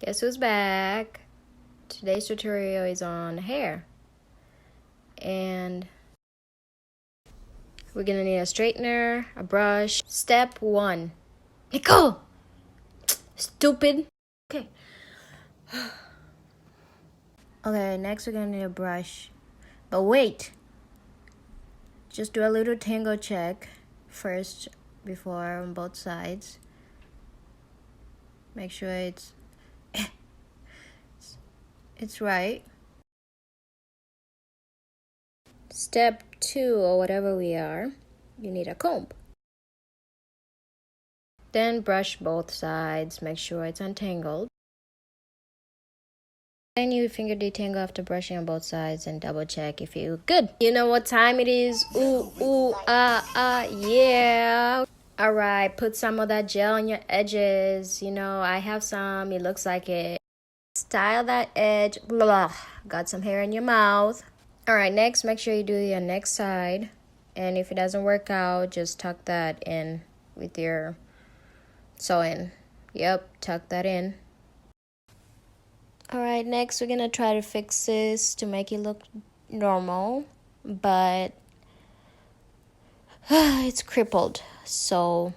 Guess who's back? Today's tutorial is on hair. And we're gonna need a straightener, a brush. Step 1. Nicole! Stupid! Okay. Okay, next we're gonna need a brush. But wait! Just do a little tangle check first before on both sides. Make sure it's right. Step 2, or whatever we are, you need a comb. Then brush both sides, make sure it's untangled. Then you finger detangle after brushing on both sides and double check if you're good. You know what time it is? Yeah. Alright, put some of that gel on your edges. You know, I have some, it looks like it. Style that edge. Blah. Got some hair in your mouth. Alright, next, make sure you do your next side. And if it doesn't work out, just tuck that in with your sewing. Yep, tuck that in. Alright, next we're gonna try to fix this to make it look normal, but it's crippled. So